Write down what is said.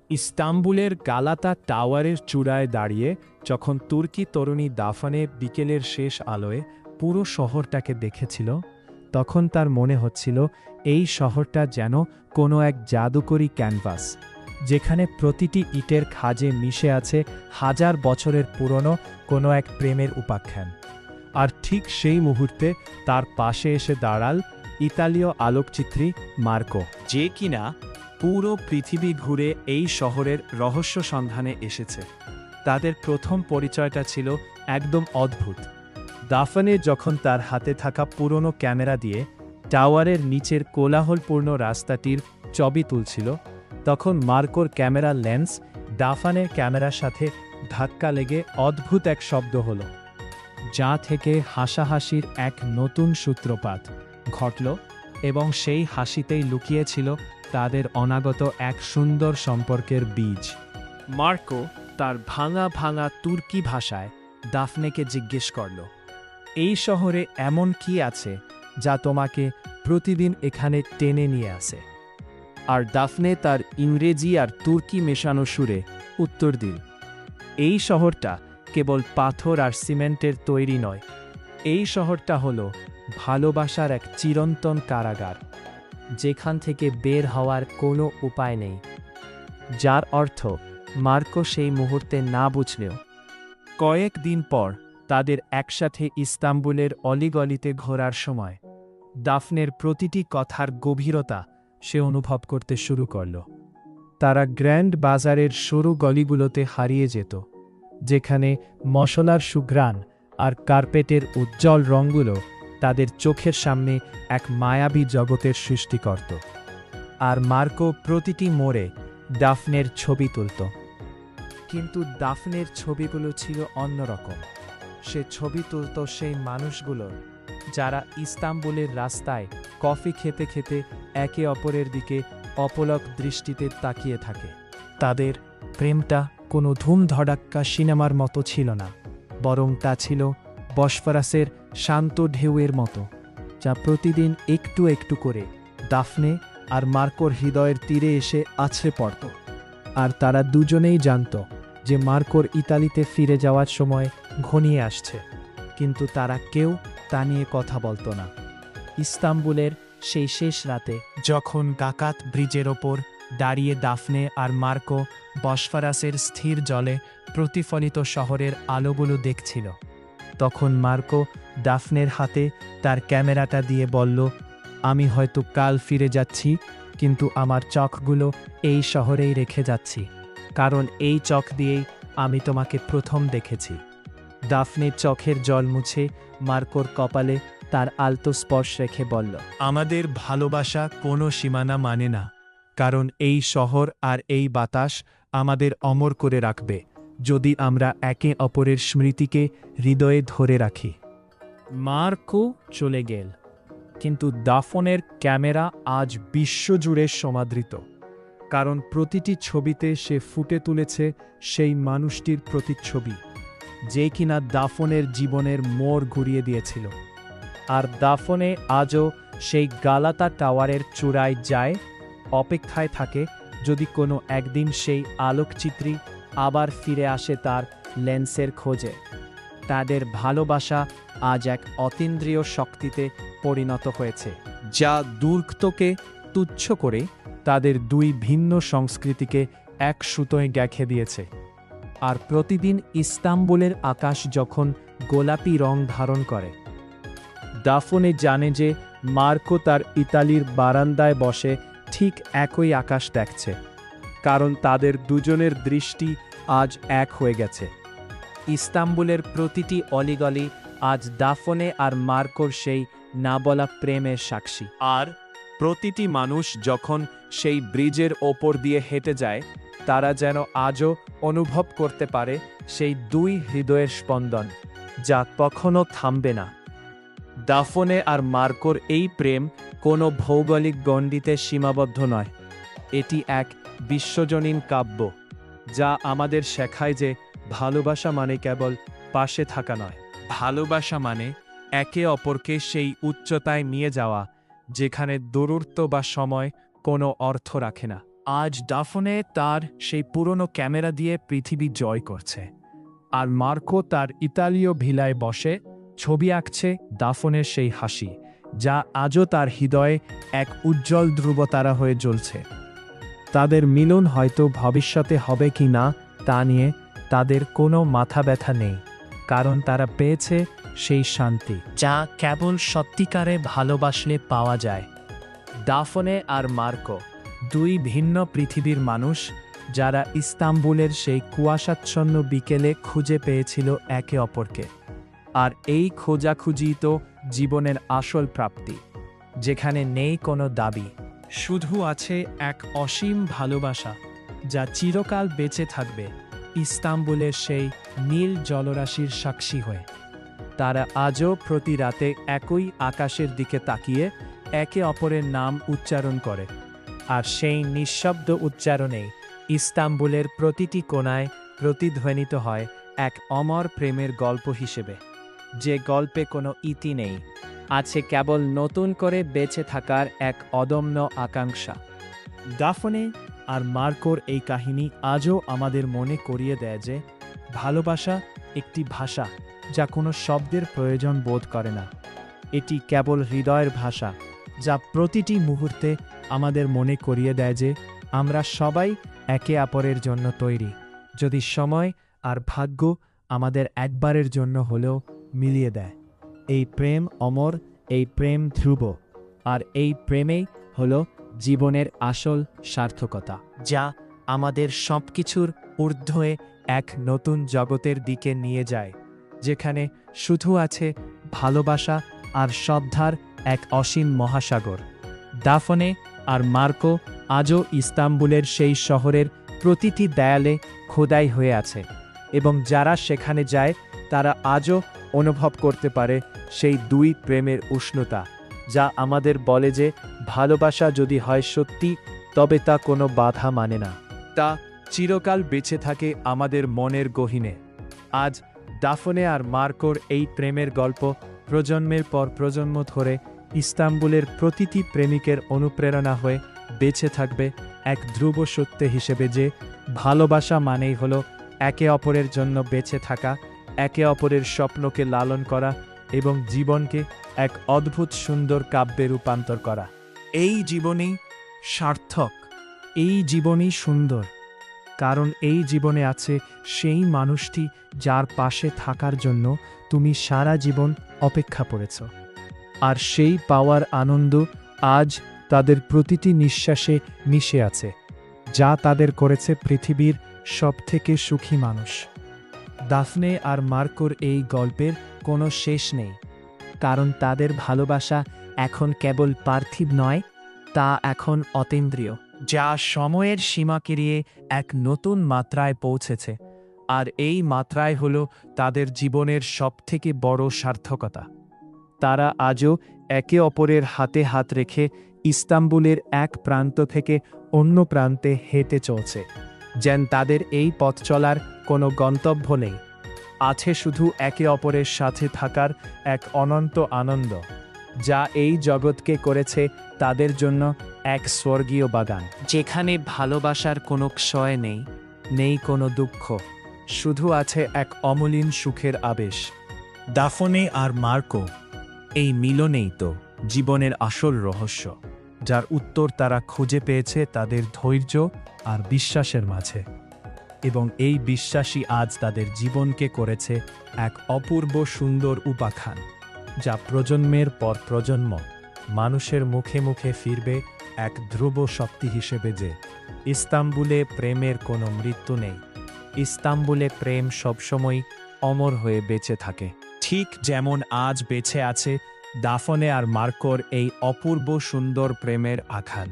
ইস্তাম্বুলের গালাতা টাওয়ারের চূড়ায় দাঁড়িয়ে যখন তুর্কি তরুণী দাফনে বিকেলের শেষ আলোয় পুরো শহরটাকে দেখেছিল, তখন তার মনে হচ্ছিল এই শহরটা যেন কোনো এক জাদুকরী ক্যানভাস, যেখানে প্রতিটি ইটের খাঁজে মিশে আছে হাজার বছরের পুরনো কোনো এক প্রেমের উপাখ্যান। আর ঠিক সেই মুহূর্তে তার পাশে এসে দাঁড়াল ইতালীয় আলোকচিত্রী মার্কো, যে কিনা পুরো পৃথিবী ঘুরে এই শহরের রহস্য সন্ধানে এসেছে। তাদের প্রথম পরিচয়টা ছিল একদম অদ্ভুত। দাফনে যখন তার হাতে থাকা পুরনো ক্যামেরা দিয়ে টাওয়ারের নিচের কোলাহলপূর্ণ রাস্তাটির ছবি তুলছিল, তখন মার্কোর ক্যামেরা লেন্স দাফনের ক্যামেরার সাথে ধাক্কা লেগে অদ্ভুত এক শব্দ হলো, যা থেকে হাসাহাসির এক নতুন সূত্রপাত ঘটল, এবং সেই হাসিতেই লুকিয়েছিল তাদের অনাগত এক সুন্দর সম্পর্কের বীজ। মার্কো তার ভাঙা ভাঙা তুর্কি ভাষায় দাফনেকে জিজ্ঞেস করল, এই শহরে এমন কি আছে যা তোমাকে প্রতিদিন এখানে টেনে নিয়ে আসে? আর দাফনে তার ইংরেজি আর তুর্কি মেশানো সুরে উত্তর দিল, এই শহরটা কেবল পাথর আর সিমেন্টের তৈরি নয়, এই শহরটা হলো ভালোবাসার এক চিরন্তন কারাগার, যেখান থেকে বের হওয়ার কোনো উপায় নেই। যার অর্থ মার্কো সেই মুহূর্তে না বুঝলেও কয়েকদিন পর তাদের একসাথে ইস্তাম্বুলের অলিগলিতে ঘোরার সময় দাফনের প্রতিটি কথার গভীরতা সে অনুভব করতে শুরু করল। তারা গ্র্যান্ড বাজারের সরু গলিগুলোতে হারিয়ে যেত, যেখানে মশলার সুঘ্রাণ আর কার্পেটের উজ্জ্বল রঙগুলো তাদের চোখের সামনে এক মায়াবী জগতের সৃষ্টি করত। আর মার্কো প্রতিটি মোড়ে দাফনের ছবি তুলত। কিন্তু দাফনের ছবিগুলো ছিল অন্যরকম। সে ছবি তুলত সেই মানুষগুলোর, যারা ইস্তাম্বুলের রাস্তায় কফি খেতে খেতে একে অপরের দিকে অপলক দৃষ্টিতে তাকিয়ে থাকে। তাদের প্রেমটা কোনো ধুমধড়াক্কা সিনেমার মতো ছিল না, বরং তা ছিল বসফরাসের শান্ত ঢেউয়ের মতো, যা প্রতিদিন একটু একটু করে দাফনে আর মার্কোর হৃদয়ের তীরে এসে আছড়ে পড়ত। আর তারা দুজনেই জানত যে মার্কোর ইতালিতে ফিরে যাওয়ার সময় ঘনিয়ে আসছে, কিন্তু তারা কেউ তা নিয়ে কথা বলত না। ইস্তাম্বুলের সেই শেষ রাতে যখন গাকাত ব্রিজের ওপর দাঁড়িয়ে দাফনে আর মার্কো বসফরাসের স্থির জলে প্রতিফলিত শহরের আলোগুলো দেখছিল, তখন মার্কো দাফনের হাতে তার ক্যামেরাটা দিয়ে বলল, আমি হয়তো কাল ফিরে যাচ্ছি, কিন্তু আমার চোখগুলো এই শহরেই রেখে যাচ্ছি, কারণ এই চোখ দিয়েই আমি তোমাকে প্রথম দেখেছি। দাফনের চোখের জল মুছে মার্কোর কপালে তার আলতো স্পর্শ রেখে বলল, আমাদের ভালোবাসা কোনো সীমানা মানে না, কারণ এই শহর আর এই বাতাস আমাদের অমর করে রাখবে, যদি আমরা একে অপরের স্মৃতিকে হৃদয়ে ধরে রাখি। মার্কো চলে গেল, কিন্তু দাফনের ক্যামেরা আজ বিশ্বজুড়ে সমাদৃত, কারণ প্রতিটি ছবিতে সে ফুটে তুলেছে সেই মানুষটির প্রতিচ্ছবি, যে কিনা দাফনের জীবনের মোড় ঘুরিয়ে দিয়েছিল। আর দাফনে আজও সেই গালাতা টাওয়ারের চূড়ায় যায়, অপেক্ষায় থাকে যদি কোনো একদিন সেই আলোকচিত্রী আবার ফিরে আসে তার লেন্সের খোঁজে। তাদের ভালোবাসা আজ এক অতীন্দ্রিয় শক্তিতে পরিণত হয়েছে, যা দূরত্বকে তুচ্ছ করে তাদের দুই ভিন্ন সংস্কৃতিকে এক সুতোয় গেঁথে দিয়েছে। আর প্রতিদিন ইস্তাম্বুলের আকাশ যখন গোলাপি রং ধারণ করে, দাফনে জানে যে মার্কো তার ইতালির বারান্দায় বসে ঠিক একই আকাশ দেখছে, কারণ তাদের দুজনের দৃষ্টি আজ এক হয়ে গেছে। ইস্তাম্বুলের প্রতিটি অলিগলি আজ দাফনে আর মার্কোর সেই না বলা প্রেমের সাক্ষী। আর প্রতিটি মানুষ যখন সেই ব্রিজের ওপর দিয়ে হেঁটে যায়, তারা যেন আজও অনুভব করতে পারে সেই দুই হৃদয়ের স্পন্দন, যা কখনো থামবে না। দাফনে আর মার্কোর এই প্রেম কোনো ভৌগোলিক গণ্ডিতে সীমাবদ্ধ নয়, এটি এক বিশ্বজনীন কাব্য, যা আমাদের শেখায় যে ভালোবাসা মানে কেবল পাশে থাকা নয়, ভালোবাসা মানে একে অপরকে সেই উচ্চতায় নিয়ে যাওয়া যেখানে দূরত্ব বা সময় কোনো অর্থ রাখে না। আজ দাফনে তার সেই পুরনো ক্যামেরা দিয়ে পৃথিবী জয় করছে, আর মার্কো তার ইতালীয় ভিলায় বসে ছবি আঁকছে দাফনের সেই হাসি, যা আজও তার হৃদয়ে এক উজ্জ্বল ধ্রুবতারা হয়ে জ্বলছে। তাদের মিলন হয়তো ভবিষ্যতে হবে কি না তা নিয়ে তাদের কোনো মাথা ব্যথা নেই, কারণ তারা পেয়েছে সেই শান্তি যা কেবল সত্যিকারে ভালোবাসলে পাওয়া যায়। দাফনে আর মার্কো দুই ভিন্ন পৃথিবীর মানুষ, যারা ইস্তাম্বুলের সেই কুয়াশাচ্ছন্ন বিকেলে খুঁজে পেয়েছিল একে অপরকে। আর এই খোঁজাখুঁজি তো জীবনের আসল প্রাপ্তি, যেখানে নেই কোনো দাবি, শুধু আছে এক অসীম ভালোবাসা যা চিরকাল বেঁচে থাকবে ইস্তাম্বুলের সেই নীল জলরাশির সাক্ষী হয়ে। তারা আজও প্রতি রাতে একই আকাশের দিকে তাকিয়ে একে অপরের নাম উচ্চারণ করে, আর সেই নিঃশব্দ উচ্চারণেই ইস্তাম্বুলের প্রতিটি কোণায় প্রতিধ্বনিত হয় এক অমর প্রেমের গল্প হিসেবে, যে গল্পে কোনো ইতি নেই, আছে কেবল নতুন করে বেঁচে থাকার এক অদম্য আকাঙ্ক্ষা। দাফনে আর মার্কোর এই কাহিনী আজও আমাদের মনে করিয়ে দেয় যে ভালোবাসা একটি ভাষা যা কোনো শব্দের প্রয়োজন বোধ করে না। এটি কেবল হৃদয়ের ভাষা, যা প্রতিটি মুহূর্তে আমাদের মনে করিয়ে দেয় যে আমরা সবাই একে অপরের জন্য তৈরি, যদি সময় আর ভাগ্য আমাদের একবারের জন্য হলেও মিলিয়ে দেয়। এই প্রেম অমর, এই প্রেম ধ্রুব, আর এই প্রেমেই হলো জীবনের আসল সার্থকতা, যা আমাদের সবকিছুর ঊর্ধ্বে এক নতুন জগতের দিকে নিয়ে যায়, যেখানে শুধু আছে ভালোবাসা আর শ্রদ্ধার এক অসীম মহাসাগর। দাফনে আর মার্কো আজও ইস্তাম্বুলের সেই শহরের প্রতিটি দেয়ালে খোদাই হয়ে আছে, এবং যারা সেখানে যায় তারা আজও অনুভব করতে পারে সেই দুই প্রেমের উষ্ণতা, যা আমাদের বলে যে ভালোবাসা যদি হয় সত্যি, তবে তা কোনো বাধা মানে না, তা চিরকাল বেঁচে থাকে আমাদের মনের গহীনে। আজ দাফনে আর মার্কোর এই প্রেমের গল্প প্রজন্মের পর প্রজন্ম ধরে ইস্তাম্বুলের প্রতিটি প্রেমিকের অনুপ্রেরণা হয়ে বেঁচে থাকবে এক ধ্রুব সত্য হিসেবে যে ভালোবাসা মানেই হলো একে অপরের জন্য বেঁচে থাকা, একে অপরের স্বপ্নকে লালন করা এবং জীবনকে এক অদ্ভুত সুন্দর কাব্যে রূপান্তর করা। এই জীবনই সার্থক, এই জীবনই সুন্দর, কারণ এই জীবনে আছে সেই মানুষটি যার পাশে থাকার জন্য তুমি সারা জীবন অপেক্ষা করেছ, আর সেই পাওয়ার আনন্দ আজ তাদের প্রতিটি নিঃশ্বাসে মিশে আছে, যা তাদের করেছে পৃথিবীর সবথেকে সুখী মানুষ। দাফনে আর মার্কোর এই গল্পের কোনো শেষ নেই, কারণ তাদের ভালোবাসা এখন কেবল পার্থিব নয়, তা এখন অতীন্দ্রিয়, যা সময়ের সীমা পেরিয়ে এক নতুন মাত্রায় পৌঁছেছে, আর এই মাত্রায় হল তাদের জীবনের সবথেকে বড় সার্থকতা। তারা আজও একে অপরের হাতে হাত রেখে ইস্তাম্বুলের এক প্রান্ত থেকে অন্য প্রান্তে হেঁটে চলছে, যেন তাদের এই পথ চলার কোনো গন্তব্য নেই, আছে শুধু একে অপরের সাথে থাকার এক অনন্ত আনন্দ, যা এই জগৎকে করেছে তাদের জন্য এক স্বর্গীয় বাগান, যেখানে ভালোবাসার কোনো ক্ষয় নেই, নেই কোনো দুঃখ, শুধু আছে এক অমলিন সুখের আবেশ। দাফনে আর মার্কো এই মিলনেই তো জীবনের আসল রহস্য, যার উত্তর তারা খুঁজে পেয়েছে তাদের ধৈর্য আর বিশ্বাসের মাঝে, এবং এই বিশ্বাসই আজ তাদের জীবনকে করেছে এক অপূর্ব সুন্দর উপাখ্যান, যা প্রজন্মের পর প্রজন্ম মানুষের মুখে মুখে ফিরবে এক ধ্রুব শক্তি হিসেবে যে ইস্তাম্বুলে প্রেমের কোনো মৃত্যু নেই, ইস্তাম্বুলে প্রেম সবসময় অমর হয়ে বেঁচে থাকে, ঠিক যেমন আজ বেঁচে আছে দাফনে আর মার্কোর এই অপূর্ব সুন্দর প্রেমের আখ্যান।